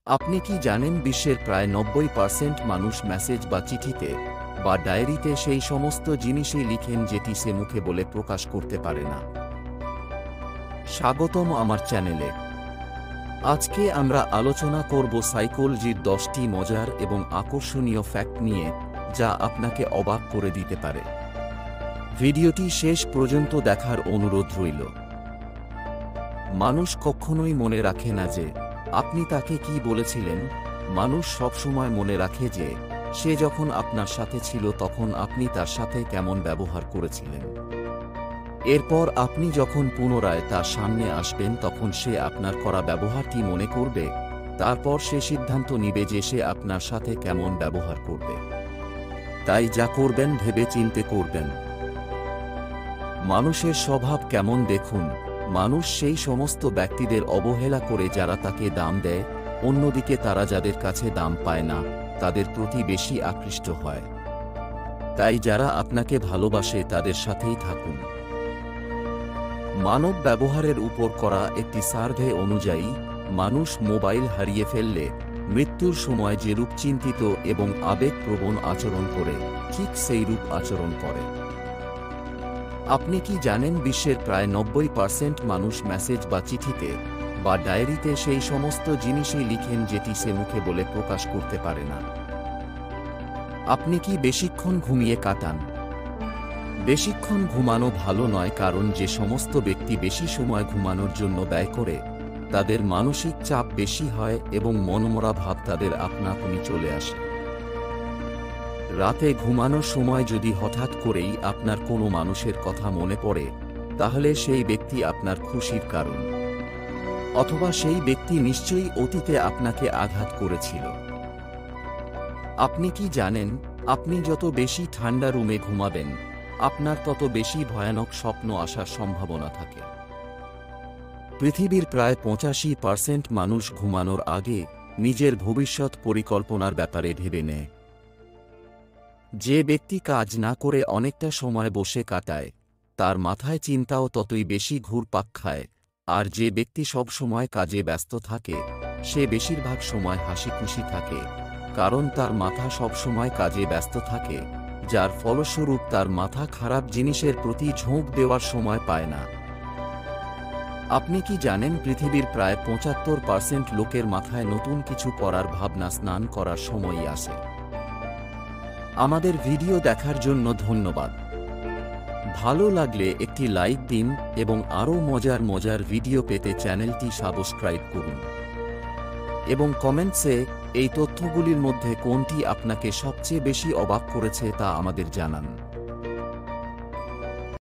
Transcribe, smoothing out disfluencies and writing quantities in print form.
আপনি কি জানেন বিশ্বের প্রায় ৯০% মানুষ মেসেজ বা চিঠিতে বা ডায়েরিতে সেই সমস্ত জিনিসই লিখেন যেটি সে মুখে বলে প্রকাশ করতে পারে না। স্বাগতম আমার চ্যানেলে। আজকে আমরা আলোচনা করব সাইকোলজির 10টি মজার এবং আকর্ষণীয় ফ্যাক্ট নিয়ে, যা আপনাকে অবাক করে দিতে পারে। ভিডিওটি শেষ পর্যন্ত দেখার অনুরোধ রইল। মানুষ কখনোই মনে রাখে না যে আপনি তাকে কি বলেছিলেন। মানুষ সবসময় মনে রাখে যে সে যখন আপনার সাথে ছিল তখন আপনি তার সাথে কেমন ব্যবহার করেছিলেন। এরপর আপনি যখন পুনরায় তার সামনে আসবেন তখন সে আপনার করা ব্যবহারটি মনে করবে, তারপর সে সিদ্ধান্ত নিবে যে সে আপনার সাথে কেমন ব্যবহার করবে। তাই যা করবেন ভেবে চিন্তে করবেন। মানুষের স্বভাব কেমন দেখুন। মানুষ সেই সমস্ত ব্যক্তিদের অবহেলা করে যারা তাকে দাম দেয়, অন্যদিকে তারা যাদের কাছে দাম পায় না তাদের প্রতি বেশি আকৃষ্ট হয়। তাই যারা আপনাকে ভালোবাসে তাদের সাথেই থাকুন। মানব ব্যবহারের উপর করা একটি সার্ভে অনুযায়ী, মানুষ মোবাইল হারিয়ে ফেললে মৃত্যুর সময় যেরূপ চিন্তিত এবং আবেগপ্রবণ আচরণ করে, ঠিক সেইরূপ আচরণ করে। আপনি কি জানেন বিশ্বের প্রায় ৯০% মানুষ মেসেজ বা চিঠিতে বা ডায়েরিতে সেই সমস্ত জিনিসই লিখেন যেটি সে মুখে বলে প্রকাশ করতে পারে না। আপনি কি বেশিক্ষণ ঘুমিয়ে কাটান? বেশিক্ষণ ঘুমানো ভালো নয়, কারণ যে সমস্ত ব্যক্তি বেশি সময় ঘুমানোর জন্য ব্যয় করে তাদের মানসিক চাপ বেশি হয় এবং মনমরা ভাব তাদের আপনা-আপনি চলে আসে। রাতে ঘুমানোর সময় যদি হঠাৎ করেই আপনার কোনো মানুষের কথা মনে পড়ে, তাহলে সেই ব্যক্তি আপনার খুশির কারণ, অথবা সেই ব্যক্তি নিশ্চয়ই অতীতে আপনাকে আঘাত করেছিল। আপনি কি জানেন, আপনি যত বেশি ঠান্ডা রুমে ঘুমাবেন আপনার তত বেশি ভয়ানক স্বপ্ন আসার সম্ভাবনা থাকে। পৃথিবীর প্রায় 85% মানুষ ঘুমানোর আগে নিজের ভবিষ্যৎ পরিকল্পনার ব্যাপারে ভেবে নেয়। যে ব্যক্তি কাজ না করে অনেকটা সময় বসে কাটায় তার মাথায় চিন্তাও ততই বেশি ঘুরপাক খায়, আর যে ব্যক্তি সব সময় কাজে ব্যস্ত থাকে সে বেশিরভাগ সময় হাসিখুশি থাকে, কারণ তার মাথা সব সময় কাজে ব্যস্ত থাকে, যার ফলস্বরূপ তার মাথা খারাপ জিনিসের প্রতি ঝোঁক দেওয়ার সময় পায় না। আপনি কি জানেন পৃথিবীর প্রায় ৭৫% লোকের মাথায় নতুন কিছু করার ভাবনা স্নান করার সময়ই আসে। আমাদের ভিডিও দেখার জন্য ধন্যবাদ। ভালো লাগলে একটি লাইক দিন এবং আরও মজার মজার ভিডিও পেতে চ্যানেলটি সাবস্ক্রাইব করুন এবং কমেন্টসে এই তথ্যগুলির মধ্যে কোনটি আপনাকে সবচেয়ে বেশি অবাক করেছে তা আমাদের জানান।